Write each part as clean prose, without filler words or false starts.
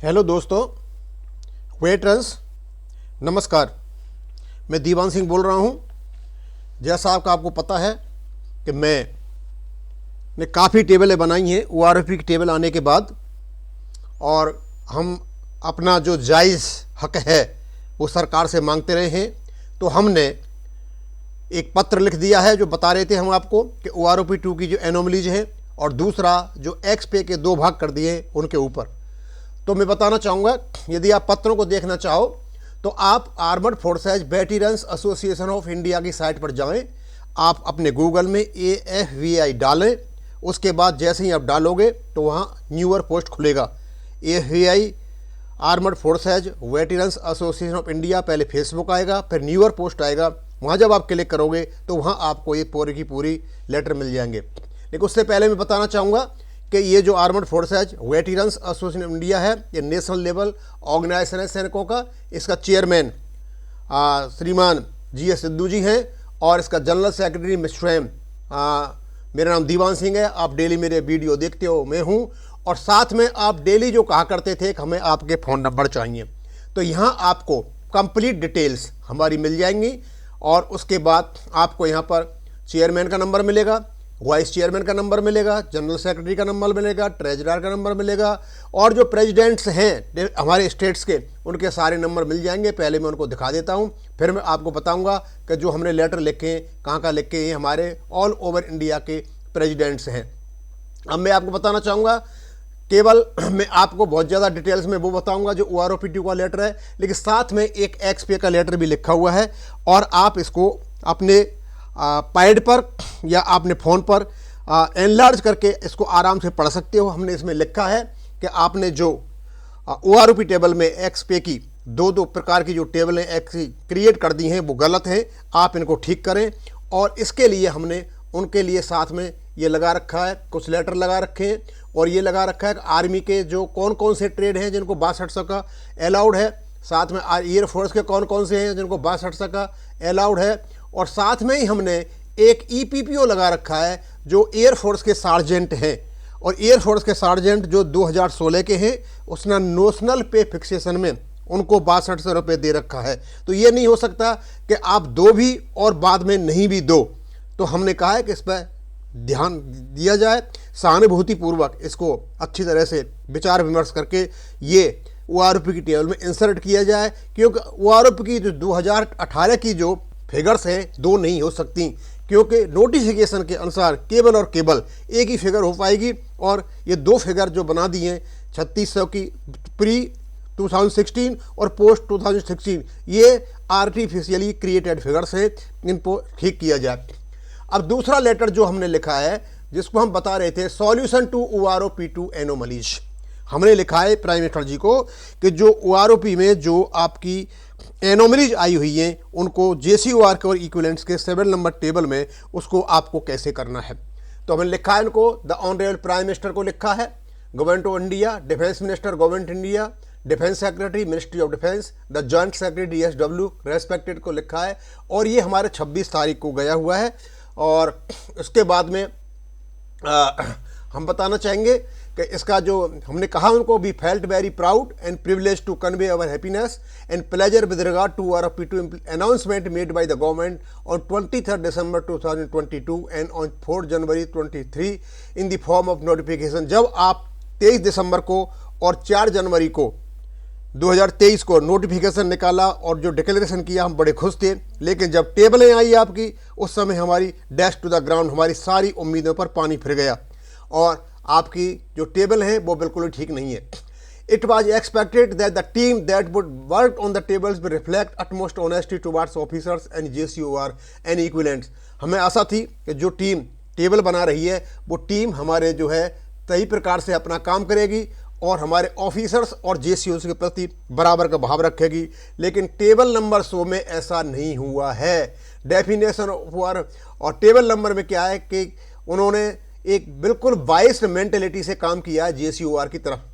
Hello दोस्तों, veterans नमस्कार। मैं दीवान सिंह बोल रहा हूँ। जैसा आपको पता है कि मैंने काफ़ी टेबलें बनाई हैं ओआरओपी की टेबल आने के बाद, और हम अपना जो जायज़ हक है वो सरकार से मांगते रहे हैं। तो हमने एक पत्र लिख दिया है जो बता रहे थे हम आपको कि ओआरओपी 2 की जो एनोमलीज है और दूसरा जो एक्स पे के 2 भाग कर दिए उनके ऊपर। तो मैं बताना चाहूँगा, यदि आप पत्रों को देखना चाहो तो आप armoured forces veterans association of India की साइट पर जाएं। आप अपने गूगल में AFVI डालें, उसके बाद जैसे ही आप डालोगे तो वहाँ न्यूअर पोस्ट खुलेगा। AFVI armoured forces veterans association of India, पहले फेसबुक आएगा, फिर न्यूअर पोस्ट आएगा। वहाँ जब आप क्लिक करोगे तो वहाँ आपको ये पूरी की पूरी लेटर मिल जाएंगे। लेकिन उससे पहले मैं बताना चाहूँगा कि ये जो armoured forces veterans association of India है, ये नेशनल लेवल ऑर्गेनाइजेशन है सैनिकों का। इसका चेयरमैन श्रीमान GS सिद्धू जी हैं और इसका जनरल सेक्रेटरी मिस्टर स्वयं मेरा नाम दीवान सिंह है। आप डेली मेरे वीडियो देखते हो, मैं हूँ। और साथ में आप डेली जो कहा करते थे कि हमें आपके फ़ोन नंबर चाहिए, तो यहाँ आपको कंप्लीट डिटेल्स हमारी मिल जाएंगी। और उसके बाद आपको यहाँ पर चेयरमैन का नंबर मिलेगा, वाइस चेयरमैन का नंबर मिलेगा, जनरल सेक्रेटरी का नंबर मिलेगा, ट्रेजरर का नंबर मिलेगा, और जो प्रेसिडेंट्स हैं हमारे स्टेट्स के उनके सारे नंबर मिल जाएंगे। पहले मैं उनको दिखा देता हूं, फिर मैं आपको बताऊंगा कि जो हमने लेटर लिखे कहाँ लिखे, ये हमारे ऑल ओवर इंडिया के प्रेसिडेंट्स हैं। अब मैं आपको बताना चाहूँगा, केवल मैं आपको बहुत ज़्यादा डिटेल्स में वो बताऊंगा जो OROP 2 का लेटर है, लेकिन साथ में एक XP का लेटर भी लिखा हुआ है। और आप इसको अपने पैड पर या अपने फ़ोन पर एनलार्ज करके इसको आराम से पढ़ सकते हो। हमने इसमें लिखा है कि आपने जो OROP टेबल में XP की दो प्रकार की जो टेबलें क्रिएट कर दी हैं वो गलत हैं, आप इनको ठीक करें। और इसके लिए हमने उनके लिए साथ में ये लगा रखा है, कुछ लेटर लगा रखे हैं, और ये लगा रखा है कि आर्मी के जो कौन कौन से ट्रेड हैं जिनको 6200 का अलाउड है, साथ में एयरफोर्स के कौन कौन से हैं जिनको 6200 का अलाउड है, और साथ में ही हमने एक EPPO लगा रखा है जो एयरफोर्स के सार्जेंट हैं। और एयरफोर्स के सार्जेंट जो 2016 के हैं, उसने नोशनल पे फिक्सेशन में उनको 6200 रुपये दे रखा है। तो ये नहीं हो सकता कि आप दो भी और बाद में नहीं भी दो। तो हमने कहा है कि इस पर ध्यान दिया जाए, सहानुभूतिपूर्वक इसको अच्छी तरह से विचार विमर्श करके ये OROP की टेबल में इंसर्ट किया जाए, क्योंकि OROP की जो 2018 की जो फिगर्स हैं दो नहीं हो सकती, क्योंकि नोटिफिकेशन के अनुसार केवल और केवल एक ही फिगर हो पाएगी। और ये दो फिगर जो बना दी हैं 3600 की प्री 2016 और पोस्ट 2016, ये आर्टिफिशियली क्रिएटेड फिगर्स हैं, इनको ठीक किया जाए। अब दूसरा लेटर जो हमने लिखा है, जिसको हम बता रहे थे सॉल्यूशन टू OROP 2 एनोमलीज, हमने लिखा है प्राइम मिनिस्टर जी को कि जो OROP में जो आपकी एनोमलीज आई हुई हैं उनको JCOR के और इक्विवेलेंट्स के 7 नंबर टेबल में उसको आपको कैसे करना है। तो हमने लिखा है इनको, द ऑनरेबल प्राइम मिनिस्टर को लिखा है, government of India, defence minister government India, defence secretary ministry of defence, the joint secretary DSW respected को लिखा है। और ये हमारे 26 तारीख को गया हुआ है। और उसके बाद में हम बताना चाहेंगे कि इसका जो हमने कहा उनको, we felt very proud and privilege to convey our happiness and pleasure with regard to OROP 2 announcement made by the government on 23 December 2022 and on 4 January 23 in the form of notification. जब आप 23 दिसंबर को और 4 जनवरी को 2023 को notification निकाला और जो declaration किया, हम बड़े खुश थे। लेकिन जब टेबलें आई आपकी, उस समय हमारी डैश टू द ग्राउंड, हमारी सारी उम्मीदों पर पानी फिर गया और आपकी जो टेबल है वो बिल्कुल ठीक नहीं है। It was expected that the team that would work on the tables will reflect utmost honesty towards officers and JCOR and equivalents. हमें आशा थी कि जो टीम टेबल बना रही है वो टीम हमारे जो है सही प्रकार से अपना काम करेगी और हमारे ऑफिसर्स और JCOs के प्रति बराबर का भाव रखेगी। लेकिन टेबल नंबर 100 में ऐसा नहीं हुआ है। डेफिनेशन और टेबल नंबर में क्या है कि उन्होंने एक बिल्कुल बाइस्ड मेंटेलिटी से काम किया है JCOR की तरफ।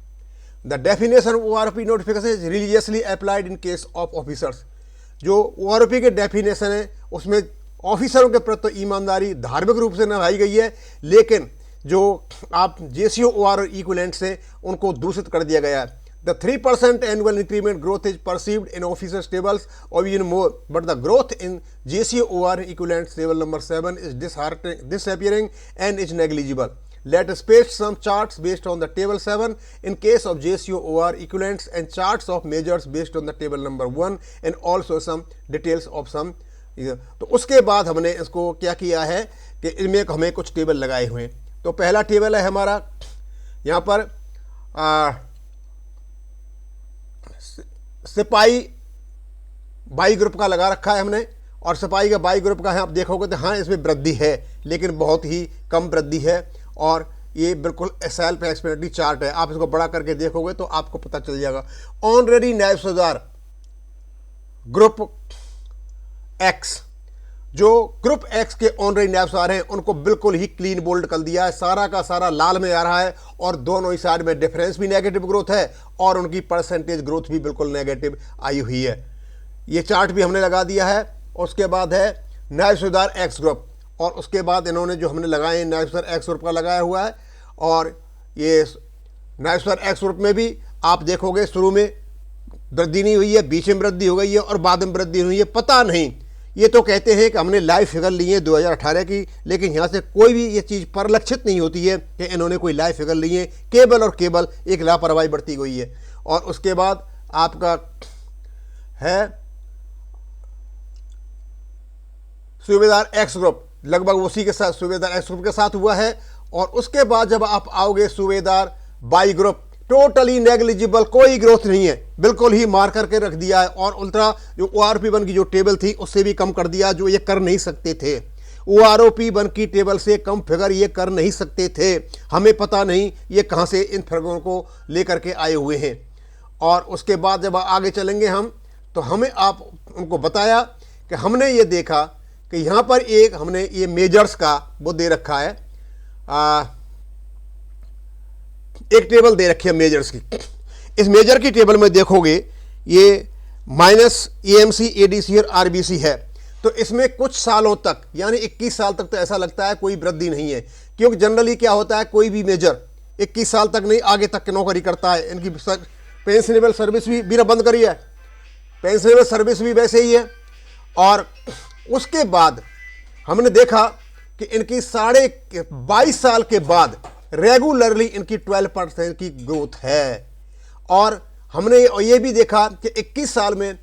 The definition of OROP notification is religiously applied in case of officers. जो OROP के डेफिनेशन है उसमें ऑफिसरों के प्रति ईमानदारी धार्मिक रूप से निभाई गई है, लेकिन जो आप JCOR और इक्विवेलेंट से उनको दूषित कर दिया गया है। The 3% annual increment growth is perceived in officers tables or even more, but the growth in JCOR equivalent table number 7 is disappearing and is negligible. Let us paste some charts based on the table 7 in case of JCOR equivalents and charts of measures based on the table number 1 and also some details of some. तो उसके बाद हमने इसको क्या किया है कि इनमें हमें कुछ टेबल लगाए हुए हैं। तो पहला टेबल है हमारा यहाँ पर सिपाही बाई ग्रुप का लगा रखा है हमने, और सिपाही का बाई ग्रुप का है। आप देखोगे तो हाँ इसमें वृद्धि है, लेकिन बहुत ही कम वृद्धि है, और ये बिल्कुल सेल्फ एक्सप्लेनेटरी चार्ट है। आप इसको बड़ा करके देखोगे तो आपको पता चल जाएगा। ऑनरेडी नायब सूबेदार ग्रुप एक्स, जो ग्रुप एक्स के ऑनरेडी नायब सूबेदार हैं उनको बिल्कुल ही क्लीन बोल्ड कर दिया है, सारा का सारा लाल में आ रहा है, और दोनों ही साइड में डिफरेंस भी नेगेटिव ग्रोथ है और उनकी परसेंटेज ग्रोथ भी बिल्कुल नेगेटिव आई हुई है। ये चार्ट भी हमने लगा दिया है। उसके बाद है नायब सूबेदार एक्स ग्रुप, और उसके बाद इन्होंने जो हमने लगाए नायब सूबेदार एक्स ग्रुप का लगाया हुआ है, और ये नायब सूबेदार एक्स ग्रुप में भी आप देखोगे शुरू में वृद्धि नहीं हुई है, बीच में वृद्धि हो गई है और बाद में वृद्धि हुई है। पता नहीं, ये तो कहते हैं कि हमने लाइव फिगर ली है 2018 की, लेकिन यहाँ से कोई भी ये चीज़ परिलक्षित नहीं होती है कि इन्होंने कोई लाइव फिगर ली है। केवल और केवल एक लापरवाही बढ़ती गई है। और उसके बाद आपका है सूबेदार एक्स ग्रुप, लगभग उसी के साथ सूबेदार एक्स ग्रुप के साथ हुआ है। और उसके बाद जब आप आओगे सूबेदार बाई ग्रुप, टोटली नेग्लिजिबल, कोई ग्रोथ नहीं है, बिल्कुल ही मार करके रख दिया है। और उल्टा जो ORP1 की जो टेबल थी उससे भी कम कर दिया, जो ये कर नहीं सकते थे। ORP1 की टेबल से कम फिगर ये कर नहीं सकते थे। हमें पता नहीं ये कहाँ से इन फिगरों को लेकर के आए हुए हैं। और उसके बाद जब आगे चलेंगे हम, तो हमें आप उनको बताया कि हमने ये देखा कि यहाँ पर एक हमने ये मेजर्स का वो दे रखा है, एक टेबल दे रखी है मेजर्स की। इस मेजर की टेबल में देखोगे ये माइनस AMC, ADC और RBC है। तो इसमें कुछ सालों तक, यानी 21 साल तक तो ऐसा लगता है कोई वृद्धि नहीं है, क्योंकि जनरली क्या होता है कोई भी मेजर 21 साल तक नहीं आगे तक की नौकरी करता है। इनकी पेंशनेबल सर्विस भी ना बंद करी है, पेंशनेबल सर्विस भी वैसे ही है। और उसके बाद हमने देखा कि इनकी 22 साल के बाद रेगुलरली इनकी 12% की ग्रोथ है। और हमने ये भी देखा कि 21 साल में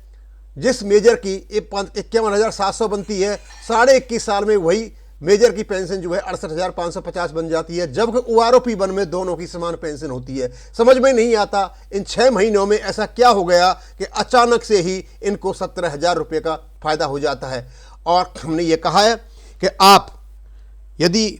जिस मेजर की 51,700 बनती है, 21.5 साल में वही मेजर की पेंशन जो है 68,550 बन जाती है, जबकि ORP1 में दोनों की समान पेंशन होती है। समझ में नहीं आता इन 6 महीनों में ऐसा क्या हो गया कि अचानक से ही इनको 17,000 रुपये का फ़ायदा हो जाता है। और हमने ये कहा है कि आप यदि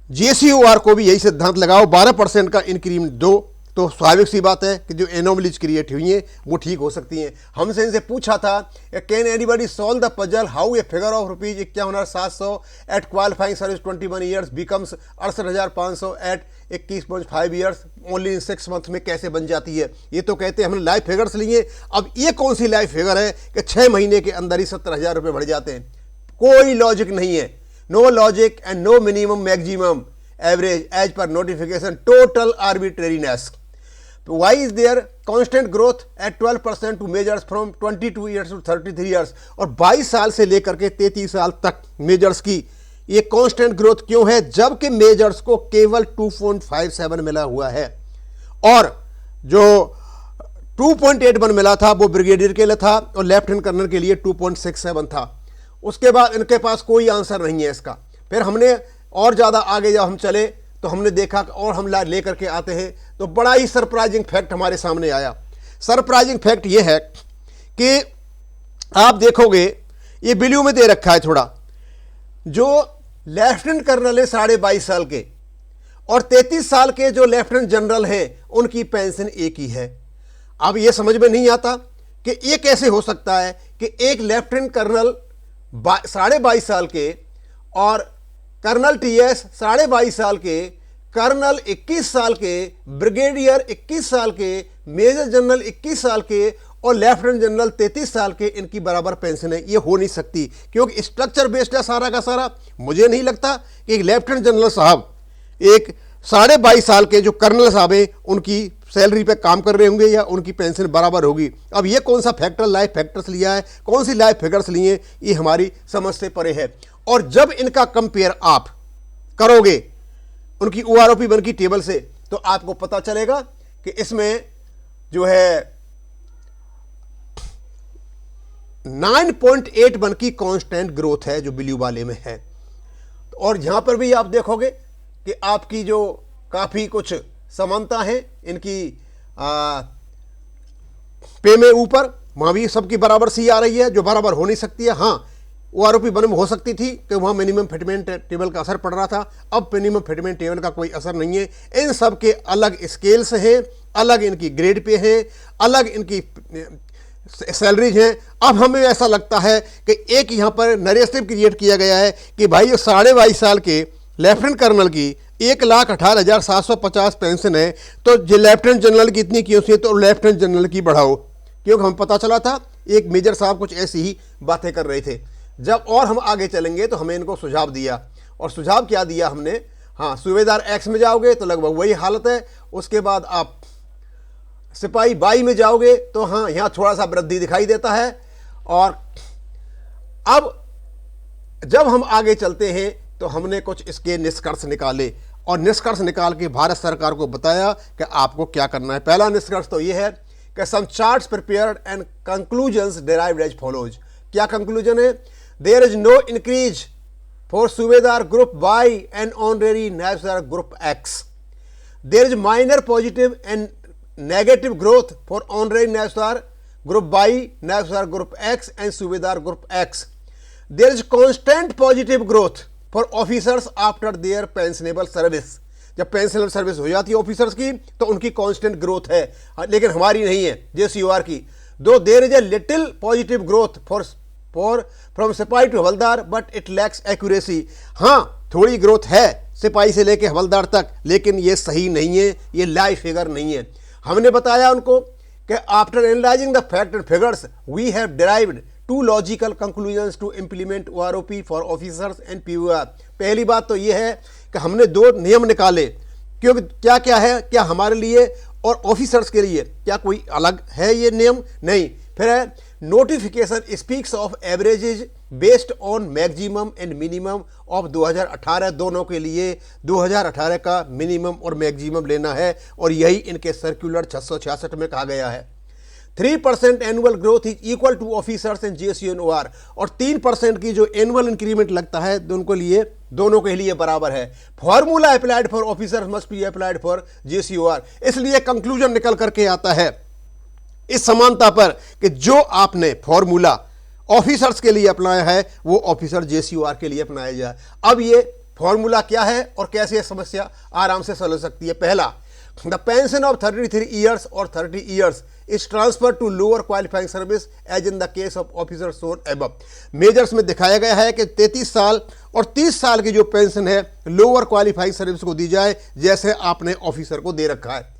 JCOR को भी यही सिद्धांत लगाओ, 12% का इंक्रीमेंट दो, तो स्वाभाविक सी बात है कि जो एनोमलीज क्रिएट हुई हैं वो ठीक हो सकती हैं। हमसे इनसे पूछा था can anybody solve the puzzle how a figure of ₹51,700 at qualifying service 21 years becomes 68,500 at 21.5 years only in 6 month में कैसे बन जाती है। ये तो कहते हैं हमने लाइव फिगर्स लिए। अब ये कौन सी लाइव फिगर है कि 6 महीने के अंदर ही 17,000 रुपये बढ़ जाते हैं। कोई लॉजिक नहीं है, no logic and no minimum maximum average age पर notification, total arbitrariness. Why is there constant growth at 12% to measures from 22 years to 33 years? और 22 साल से लेकर के 33 साल तक मेजर्स की ये कांस्टेंट ग्रोथ क्यों है, जबकि मेजर्स को केवल 2.57 मिला हुआ है, और जो 2.81 मिला था वो ब्रिगेडियर के लिए था और लेफ्टिनेंट कर्नल के लिए 2.67 था। उसके बाद इनके पास कोई आंसर नहीं है इसका। फिर हमने और ज़्यादा आगे जब हम चले तो हमने देखा और हम लेकर के आते हैं तो बड़ा ही सरप्राइजिंग फैक्ट हमारे सामने आया। सरप्राइजिंग फैक्ट ये है कि आप देखोगे ये ब्लू में दे रखा है थोड़ा, जो लेफ्टिनेंट कर्नल है 22.5 साल के और 33 साल के जो लेफ्टिनेंट जनरल हैं उनकी पेंशन एक ही है। अब ये समझ में नहीं आता कि ये कैसे हो सकता है कि एक लेफ्टिनेंट कर्नल 22.5 साल के और कर्नल TS 22.5 साल के, कर्नल 21 साल के, ब्रिगेडियर 21 साल के, मेजर जनरल 21 साल के और लेफ्टिनेंट जनरल 33 साल के, इनकी बराबर पेंशन है। ये हो नहीं सकती क्योंकि स्ट्रक्चर बेस्ड है सारा का सारा। मुझे नहीं लगता कि एक लेफ्टिनेंट जनरल साहब एक 22.5 साल के जो कर्नल साहब हैं उनकी सैलरी पे काम कर रहे होंगे या उनकी पेंशन बराबर होगी। अब ये कौन सा फैक्टर लाइफ फैक्टर्स लिया है, कौन सी लाइफ फिगर्स लिए, ये हमारी समझ से परे है। और जब इनका कंपेयर आप करोगे उनकी OROP1 की टेबल से तो आपको पता चलेगा कि इसमें जो है 9.81 की कांस्टेंट ग्रोथ है जो ब्लू वाले में है। और यहां पर भी आप देखोगे कि आपकी जो काफी कुछ समानता है इनकी पे में ऊपर, वहां भी सबकी बराबर सी आ रही है जो बराबर हो नहीं सकती है। हाँ, OROP1 में हो सकती थी कि वहाँ मिनिमम फिटमेंट टेबल का असर पड़ रहा था, अब मिनिमम फिटमेंट टेबल का कोई असर नहीं है। इन सब के अलग स्केल्स हैं, अलग इनकी ग्रेड पे हैं, अलग इनकी सैलरीज हैं। अब हमें ऐसा लगता है कि एक यहाँ पर नरेटिव क्रिएट किया गया है कि भाई ये 22.5 साल के लेफ्टिनेंट कर्नल की 1,18,750 पेंशन है, तो जो लेफ्टिनेंट जनरल की इतनी क्यों सी, तो लेफ्टिनेंट जनरल की बढ़ाओ। क्योंकि हमें पता चला था एक मेजर साहब कुछ ऐसी ही बातें कर रहे थे। जब और हम आगे चलेंगे तो हमें इनको सुझाव दिया, और सुझाव क्या दिया हमने, हाँ, सूबेदार एक्स में जाओगे तो लगभग वही हालत है। उसके बाद आप सिपाही बाई में जाओगे तो हाँ, यहाँ थोड़ा सा वृद्धि दिखाई देता है। और अब जब हम आगे चलते हैं तो हमने कुछ इसके निष्कर्ष निकाले, और निष्कर्ष निकाल के भारत सरकार को बताया कि आपको क्या करना है। पहला निष्कर्ष तो यह है कि some charts prepared and conclusions derived as follows. क्या कंक्लूजन है? There is no increase for subedar group Y and honorary naib subedar group X. There is minor positive and negative growth for honorary naib subedar group Y, naib subedar group X and subedar group X. There is constant positive growth for officers after their pensionable service. जब pensionable service हो जाती है officers की तो उनकी constant growth है, लेकिन हमारी नहीं है, JCOR की। Though there is a little positive growth for from sipahi to havildar but it lacks accuracy. हाँ, थोड़ी ग्रोथ है सिपाही से लेके हवलदार तक, लेकिन ये सही नहीं है, ये लाइव फिगर नहीं है। हमने बताया उनको कि after analysing the fact and figures we have derived 2 logical conclusions to implement OROP for officers and POR। पहली बात तो यह है कि हमने 2 नियम निकाले, क्योंकि क्या क्या है, क्या हमारे लिए और ऑफिसर्स के लिए क्या कोई अलग है ये नियम? नहीं। फिर है notification speaks of averages based on maximum and minimum of 2018। दोनों के लिए 2018 का मिनिमम और मैक्सिमम लेना है, और यही इनके सर्कुलर 666 में कहा गया है। 3% annual growth is equal to officers and JCOR, और 3% की जो एनुअल इंक्रीमेंट लगता है दोनों के लिए बराबर है। Formula applied for officers must be applied for JCOR। इसलिए कंक्लूजन निकल करके आता है इस समानता पर कि जो आपने फॉर्मूला ऑफिसर्स के लिए अपनाया है वो ऑफिसर JCOR के लिए अपनाया जाए। अब ये फॉर्मूला क्या है और कैसे समस्या आराम से सुलझ सकती है? पहला, द पेंशन ऑफ 33 ईयर्स और 30 years is transfer to lower qualifying service as in the case of officer shown above. Majors में दिखाया गया है कि 33 साल और 30 साल की जो पेंशन है लोअर क्वालिफाइंग सर्विस को दी जाए, जैसे आपने ऑफिसर को दे रखा है।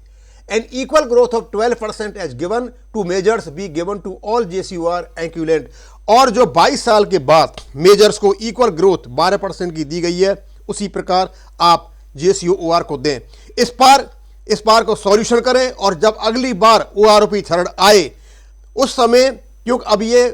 An equal growth of 12% as given to majors be given to all JCOR equivalent. और जो 22 साल के बाद मेजर्स को इक्वल ग्रोथ 12% की दी गई है, उसी प्रकार आप JCOR को दें। इस बार को सॉल्यूशन करें, और जब अगली बार OROP थर्ड आए उस समय, क्योंकि अब ये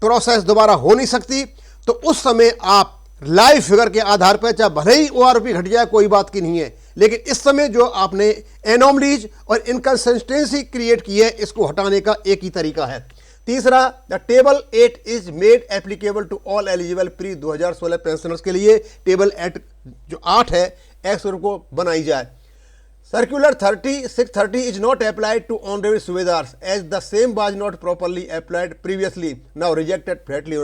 प्रोसेस दोबारा हो नहीं सकती, तो उस समय आप लाइव फिगर के आधार पर, चाहे भले ही OROP घट जाए कोई बात की नहीं है, लेकिन इस समय जो आपने एनोमलीज और इनकंसिस्टेंसी क्रिएट की है, इसको हटाने का एक ही तरीका है। तीसरा, the table 8 is made applicable to all eligible pre 2016 pensioners के लिए टेबल 8 जो 8 है एक्स को बनाई जाए। Circular 630 is not applied to honourable subedars as the same was not properly applied previously now rejected flatly.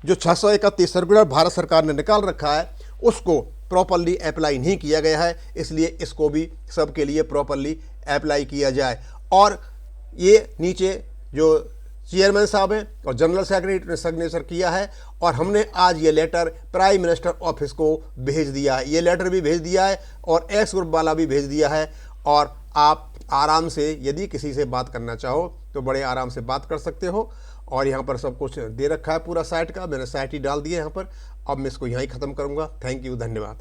जो 631 सर्कुलर भारत सरकार ने निकाल रखा है उसको प्रॉपरली अप्लाई नहीं किया गया है, इसलिए इसको भी सबके लिए प्रॉपरली अप्लाई किया जाए। और ये नीचे जो चेयरमैन साहब हैं और जनरल सेक्रेटरी ने सिग्नेचर किया है, और हमने आज ये लेटर प्राइम मिनिस्टर ऑफिस को भेज दिया है। ये लेटर भी भेज दिया है और एक्स ग्रुप वाला भी भेज दिया है, और आप आराम से यदि किसी से बात करना चाहो तो बड़े आराम से बात कर सकते हो। और यहाँ पर सब कुछ दे रखा है पूरा साइट का, मैंने साइट ही डाल दिया यहाँ पर। अब मैं इसको यहाँ ही ख़त्म करूँगा। थैंक यू, धन्यवाद।